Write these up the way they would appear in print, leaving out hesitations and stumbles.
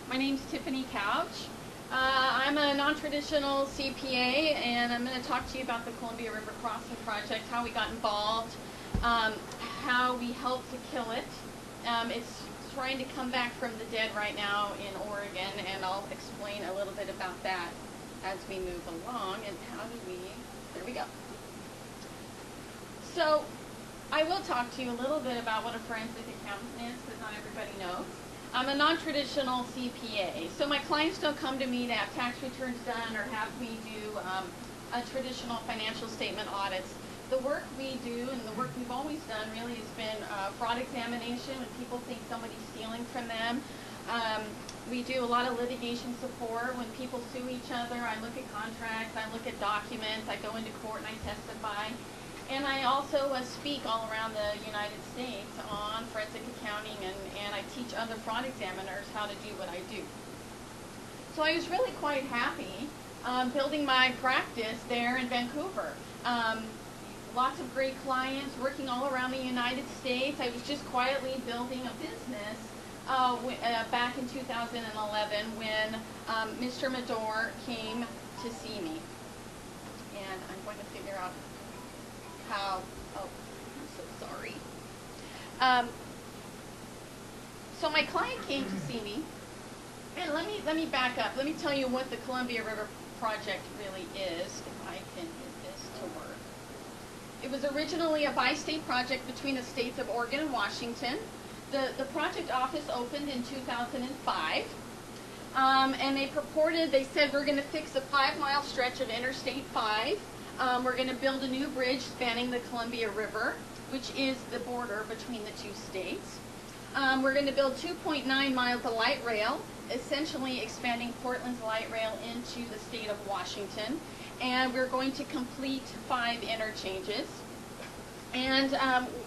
My name's Tiffany Couch. I'm a non-traditional CPA, and I'm going to talk to you about the Columbia River Crossing Project, how we got involved, how we helped to kill it. It's trying to come back from the dead right now in Oregon, and I'll explain a little bit about that as we move along. And how do we, there we go. So I will talk to you a little bit about what a forensic accountant is, because not everybody knows. I'm a non-traditional CPA, so my clients don't come to me to have tax returns done or have me do a traditional financial statement audits. The work we do and the work we've always done really has been fraud examination when people think somebody's stealing from them. We do a lot of litigation support when people sue each other. I look at contracts, I look at documents, I go into court and I testify. And I also speak all around the United States on forensic accounting, and I teach other fraud examiners how to do what I do. So I was really quite happy building my practice there in Vancouver. Lots of great clients working all around the United States. I was just quietly building a business back in 2011 when Mr. Medor came to see me. And I'm going to figure out how, oh, I'm so sorry. So my client came to see me, and let me back up. Let me tell you what the Columbia River Project really is, if I can get this to work. It was originally a bi-state project between the states of Oregon and Washington. The project office opened in 2005, and they said we're going to fix a 5-mile stretch of Interstate 5. We're going to build a new bridge spanning the Columbia River, which is the border between the two states. We're going to build 2.9 miles of light rail, essentially expanding Portland's light rail into the state of Washington. And we're going to complete 5 interchanges. And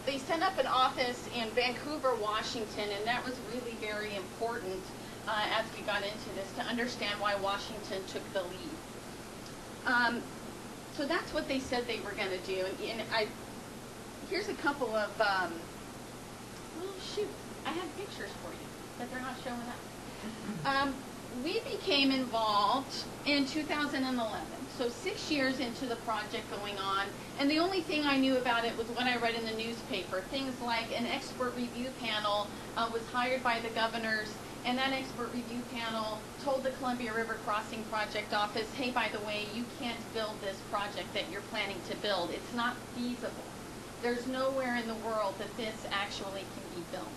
they set up an office in Vancouver, Washington, and that was really very important as we got into this to understand why Washington took the lead. So that's what they said they were going to do. And here's a couple of, well, shoot, I have pictures for you, but they're not showing up. We became involved in 2011, so 6 years into the project going on, and the only thing I knew about it was what I read in the newspaper. Things like an expert review panel was hired by the governors, and that expert review panel told the Columbia River Crossing Project office, hey, by the way, you can't build this project that you're planning to build. It's not feasible. There's nowhere in the world that this actually can be built.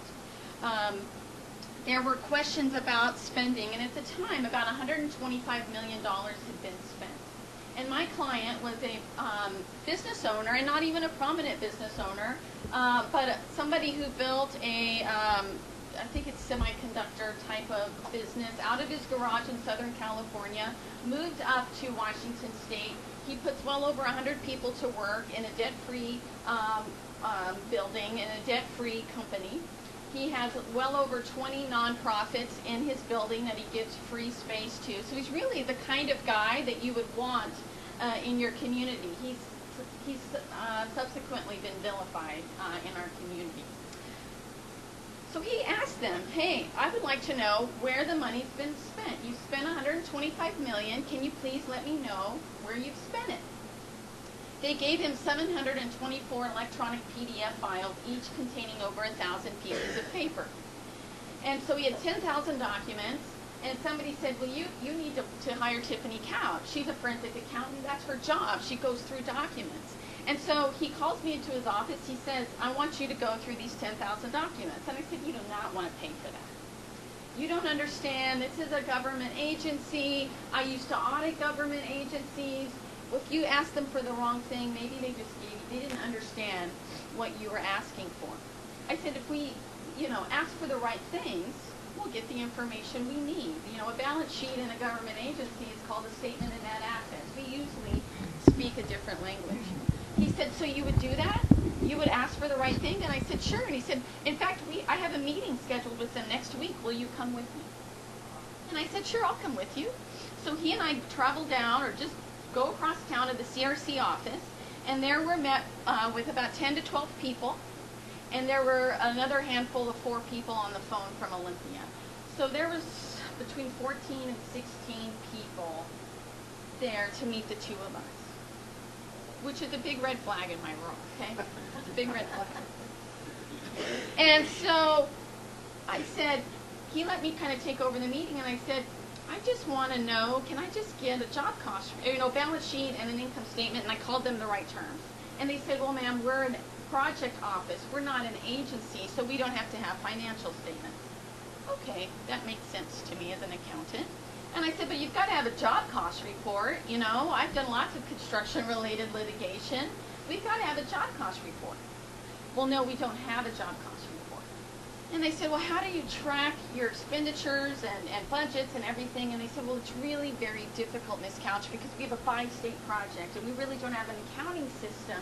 There were questions about spending, and at the time, about $125 million had been spent. And my client was a business owner, and not even a prominent business owner, but somebody who built a I think it's semiconductor type of business out of his garage in Southern California, moved up to Washington State. He puts well over 100 people to work in a debt-free building, in a debt-free company. He has well over 20 nonprofits in his building that he gives free space to. So he's really the kind of guy that you would want in your community. He's subsequently been vilified in our community. So he asked them, hey, I would like to know where the money's been spent. You spent $125 million. Can you please let me know where you've spent it? They gave him 724 electronic PDF files, each containing over 1,000 pieces of paper. And so he had 10,000 documents, and somebody said, well, you need to hire Tiffany Couch. She's a forensic accountant. That's her job. She goes through documents. And so he calls me into his office. He says, I want you to go through these 10,000 documents. And I said, you do not want to pay for that. You don't understand. This is a government agency. I used to audit government agencies. If you asked them for the wrong thing, maybe they didn't understand what you were asking for. I said, if we, ask for the right things, we'll get the information we need. A balance sheet in a government agency is called a statement of net assets. We usually speak a different language. He said, so you would do that? You would ask for the right thing? And I said, sure. And he said, in fact, I have a meeting scheduled with them next week. Will you come with me? And I said, sure, I'll come with you. So he and I traveled down, or just go across town to the CRC office, and there we're met with about 10 to 12 people, and there were another handful of 4 people on the phone from Olympia. So there was between 14 and 16 people there to meet the two of us, which is a big red flag in my room, okay? It's a big red flag. And so I said, he let me kind of take over the meeting, and I said, I just want to know, can I just get a job cost, balance sheet and an income statement? And I called them the right terms. And they said, well, ma'am, we're a project office. We're not an agency, so we don't have to have financial statements. Okay, that makes sense to me as an accountant. And I said, but you've got to have a job cost report. I've done lots of construction-related litigation. We've got to have a job cost report. Well, no, we don't have a job cost report. And they said, well, how do you track your expenditures and budgets and everything? And they said, well, it's really very difficult, Ms. Couch, because we have a 5-state project, and we really don't have an accounting system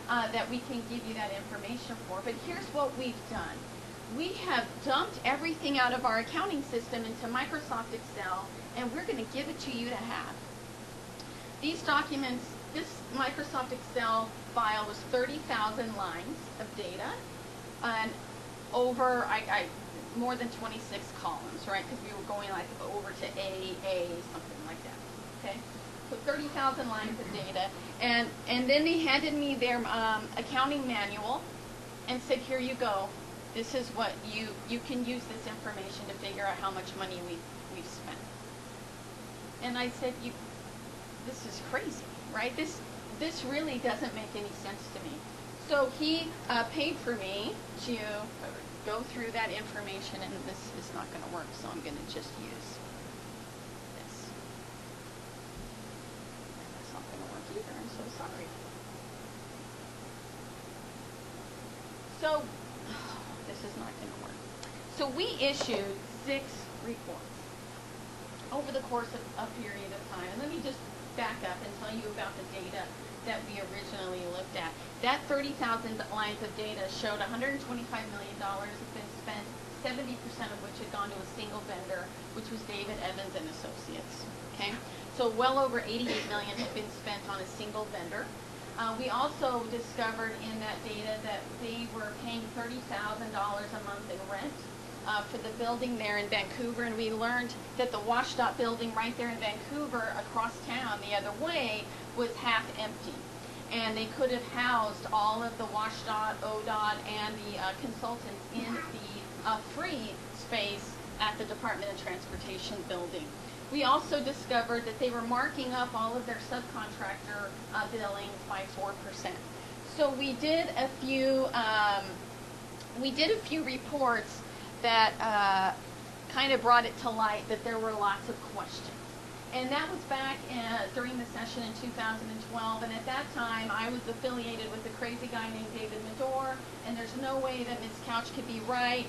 that we can give you that information for. But here's what we've done. We have dumped everything out of our accounting system into Microsoft Excel, and we're going to give it to you to have. These documents, this Microsoft Excel file was 30,000 lines of data, and over more than 26 columns, right? Because we were going like over to A, something like that. Okay, so 30,000 lines of data, and then they handed me their accounting manual, and said, here you go. This is what you can use this information to figure out how much money we've spent. And I said, this is crazy, right? This really doesn't make any sense to me. So he paid for me to go through that information, and this is not going to work, so I'm going to just use this. And that's not going to work either. I'm so sorry. So this is not going to work. So we issued 6 reports over the course of a period of time. And let me just back up and tell you about the data that we originally looked at. That 30,000 lines of data showed $125 million had been spent, 70% of which had gone to a single vendor, which was David Evans and Associates. Okay, so well over $88 million had been spent on a single vendor. We also discovered in that data that they were paying $30,000 a month in rent for the building there in Vancouver, and we learned that the WashDOT building right there in Vancouver across town the other way was half empty. And they could have housed all of the WashDOT, ODOT, and the consultants in the free space at the Department of Transportation building. We also discovered that they were marking up all of their subcontractor billings by 4%. So we did a few reports that kind of brought it to light that there were lots of questions. And that was back during the session in 2012, and at that time I was affiliated with a crazy guy named David Medor, and there's no way that Ms. Couch could be right.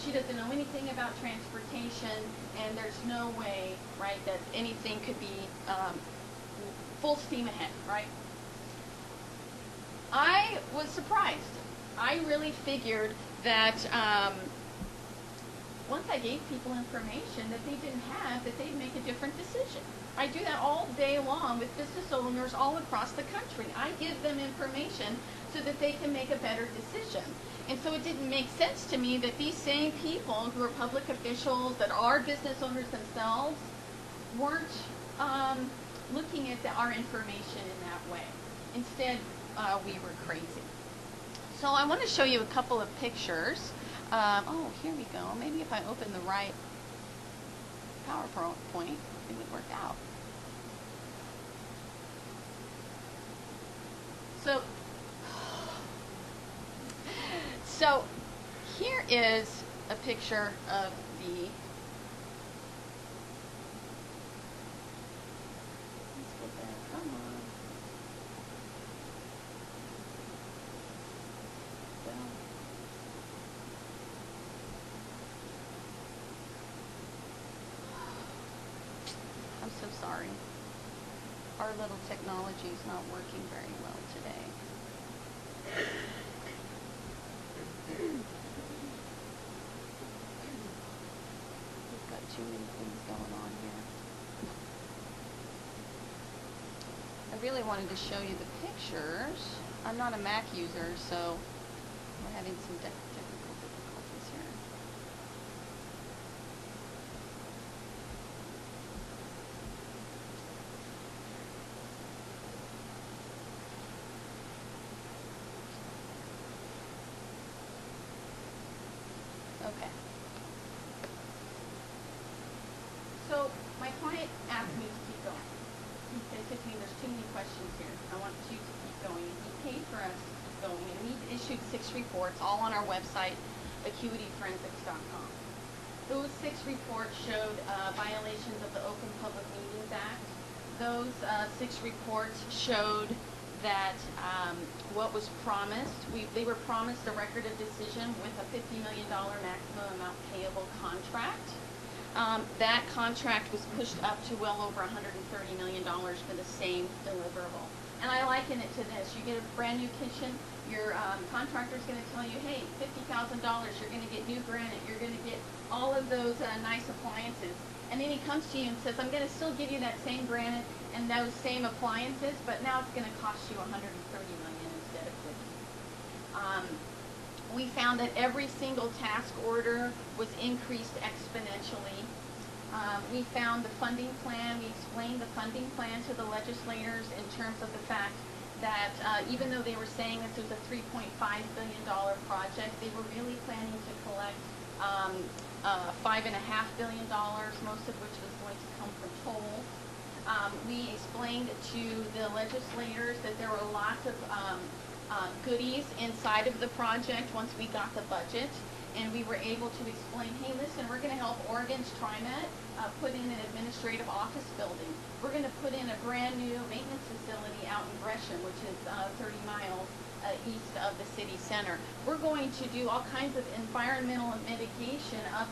She doesn't know anything about transportation, and there's no way, right, that anything could be full steam ahead, right? I was surprised. I really figured that once I gave people information that they didn't have, that they'd make a different decision. I do that all day long with business owners all across the country. I give them information so that they can make a better decision. And so it didn't make sense to me that these same people who are public officials, that are business owners themselves, weren't looking at our information in that way. Instead, we were crazy. So I want to show you a couple of pictures. Oh, here we go. Maybe if I open the right PowerPoint, it would work out. So here is a picture of the, let's get that, come on. I'm so sorry. Our little technology is not working very well today. We've got too many things going on here. I really wanted to show you the pictures. I'm not a Mac user, so we're having some technical difficulties here. So my client asked me to keep going. He said, Tiffany, there's too many questions here. I want you to keep going. And he paid for us to keep going. And he issued 6 reports, all on our website, acuityforensics.com. Those 6 reports showed violations of the Open Public Meetings Act. Those 6 reports showed that what was promised, they were promised a record of decision with a $50 million maximum amount payable contract. That contract was pushed up to well over $130 million for the same deliverable. And I liken it to this. You get a brand new kitchen, your contractor's going to tell you, hey, $50,000, you're going to get new granite, you're going to get all of those nice appliances. And then he comes to you and says, I'm going to still give you that same granite and those same appliances, but now it's going to cost you $130 million instead of $50. We found that every single task order was increased exponentially. We found the funding plan. We explained the funding plan to the legislators in terms of the fact that even though they were saying this was a $3.5 billion project, they were really planning to collect $5.5 billion, most of which was going to come from tolls. We explained to the legislators that there were lots of goodies inside of the project once we got the budget, and we were able to explain, hey, listen, we're going to help Oregon's TriMet put in an administrative office building. We're going to put in a brand new maintenance facility out in Gresham, which is 30 miles east of the city center. We're going to do all kinds of environmental mitigation up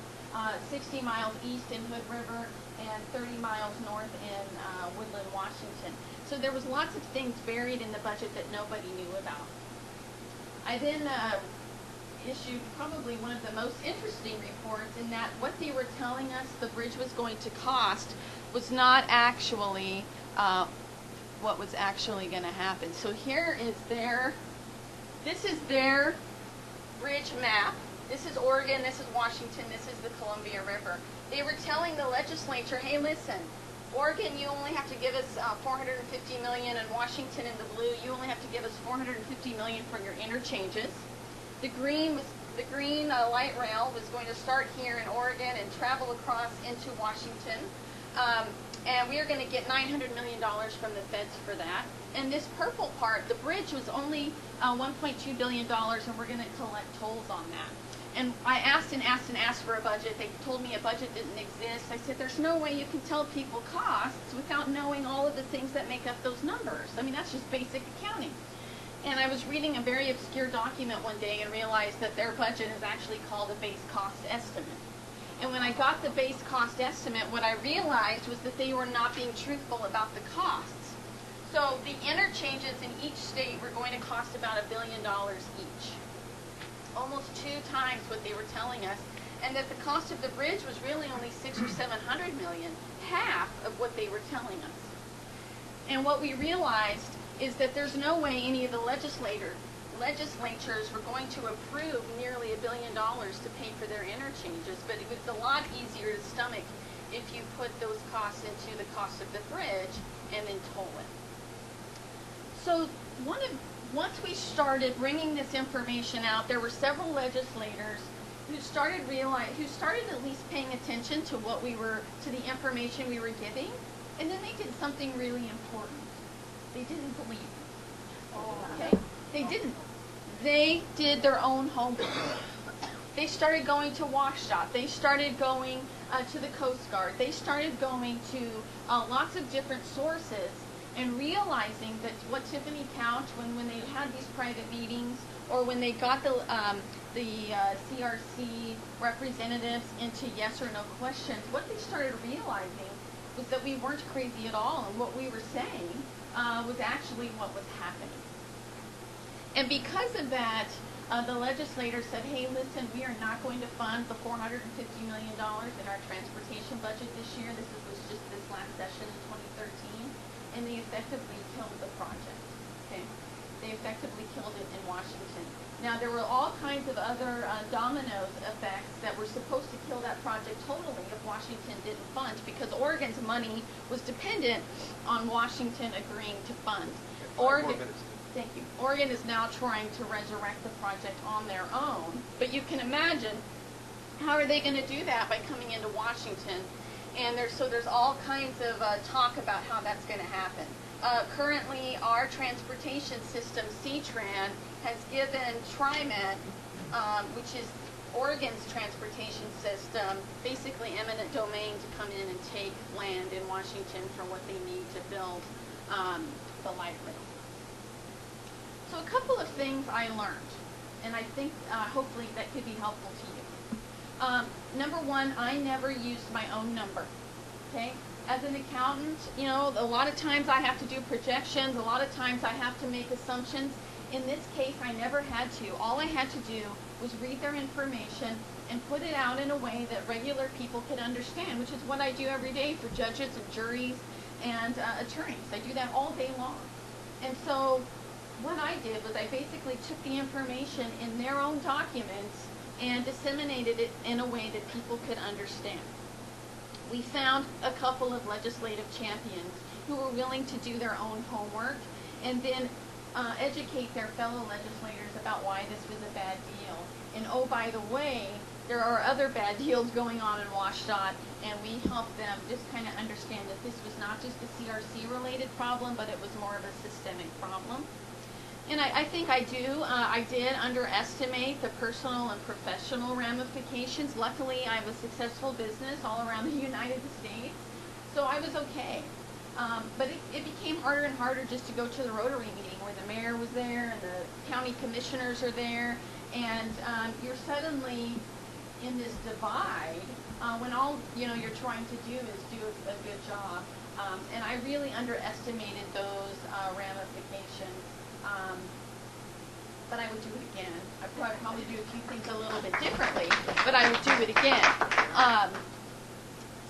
60 miles east in Hood River and 30 miles north in Woodland, Washington. So there was lots of things buried in the budget that nobody knew about. I then issued probably one of the most interesting reports in that what they were telling us the bridge was going to cost was not actually what was actually going to happen. So here is this is their bridge map. This is Oregon, this is Washington, this is the Columbia River. They were telling the legislature, hey, listen, Oregon, you only have to give us $450 million, and Washington in the blue, you only have to give us $450 million for your interchanges. The green light rail was going to start here in Oregon and travel across into Washington, and we are going to get $900 million from the feds for that. And this purple part, the bridge, was only $1.2 billion, and we're going to collect tolls on that. And I asked and asked and asked for a budget. They told me a budget didn't exist. I said, there's no way you can tell people costs without knowing all of the things that make up those numbers. I mean, that's just basic accounting. And I was reading a very obscure document one day and realized that their budget is actually called a base cost estimate. And when I got the base cost estimate, what I realized was that they were not being truthful about the costs. So the interchanges in each state were going to cost about $1 billion each. Almost 2 times what they were telling us, and that the cost of the bridge was really only $600 or $700 million, half of what they were telling us. And what we realized is that there's no way any of the legislators were going to approve nearly $1 billion to pay for their interchanges, but it was a lot easier to stomach if you put those costs into the cost of the bridge and then toll it. So once we started bringing this information out, there were several legislators who started at least paying attention to to the information we were giving, and then they did something really important. They didn't believe it. Okay? They didn't. They did their own homework. They started going to WashDOT. They started going to the Coast Guard. They started going to lots of different sources, and realizing that what Tiffany Couch, when they had these private meetings, or when they got the CRC representatives into yes or no questions, what they started realizing was that we weren't crazy at all, and what we were saying was actually what was happening. And because of that, the legislators said, hey, listen, we are not going to fund the $450 million in our transportation budget this year. This was just this last session in 2013. And they effectively killed the project. Okay, they effectively killed it in Washington. Now there were all kinds of other dominoes effects that were supposed to kill that project totally if Washington didn't fund, because Oregon's money was dependent on Washington agreeing to fund. Thank you. Oregon is now trying to resurrect the project on their own, but you can imagine, how are they going to do that by coming into Washington And there's all kinds of talk about how that's going to happen. Currently, our transportation system, C-Tran, has given TriMet, which is Oregon's transportation system, basically eminent domain to come in and take land in Washington for what they need to build the light rail. So a couple of things I learned, and I think hopefully that could be helpful to you. Number one, I never used my own number. Okay? As an accountant, you know, a lot of times I have to do projections, a lot of times I have to make assumptions. In this case, I never had to. All I had to do was read their information and put it out in a way that regular people could understand, which is what I do every day for judges and juries and attorneys. I do that all day long. And so what I did was I basically took the information in their own documents and disseminated it in a way that people could understand. We found a couple of legislative champions who were willing to do their own homework and then educate their fellow legislators about why this was a bad deal. And oh, by the way, there are other bad deals going on in WashDOT, and we helped them just kind of understand that this was not just a CRC-related problem, but it was more of a systemic problem. And I think I did underestimate the personal and professional ramifications. Luckily, I have a successful business all around the United States, so I was okay. But it became harder and harder just to go to the Rotary meeting where the mayor was there and the county commissioners are there, and you're suddenly in this divide when all you're trying to do is do a good job. And I really underestimated those ramifications. But I would do it again. I'd probably do a few things a little bit differently, but I would do it again.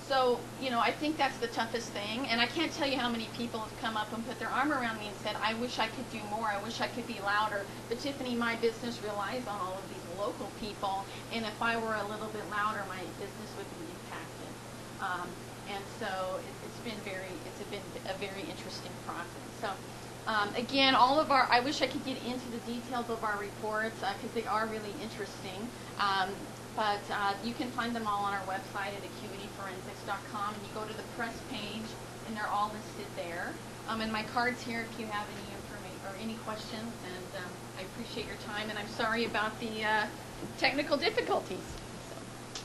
So, I think that's the toughest thing, and I can't tell you how many people have come up and put their arm around me and said, I wish I could do more, I wish I could be louder, but Tiffany, my business relies on all of these local people, and if I were a little bit louder, my business would be impacted. And so it's been a very interesting process. So, again, I wish I could get into the details of our reports because they are really interesting. But you can find them all on our website at acuityforensics.com, and you go to the press page, and they're all listed there. And my card's here if you have any information or any questions. And I appreciate your time, and I'm sorry about the technical difficulties.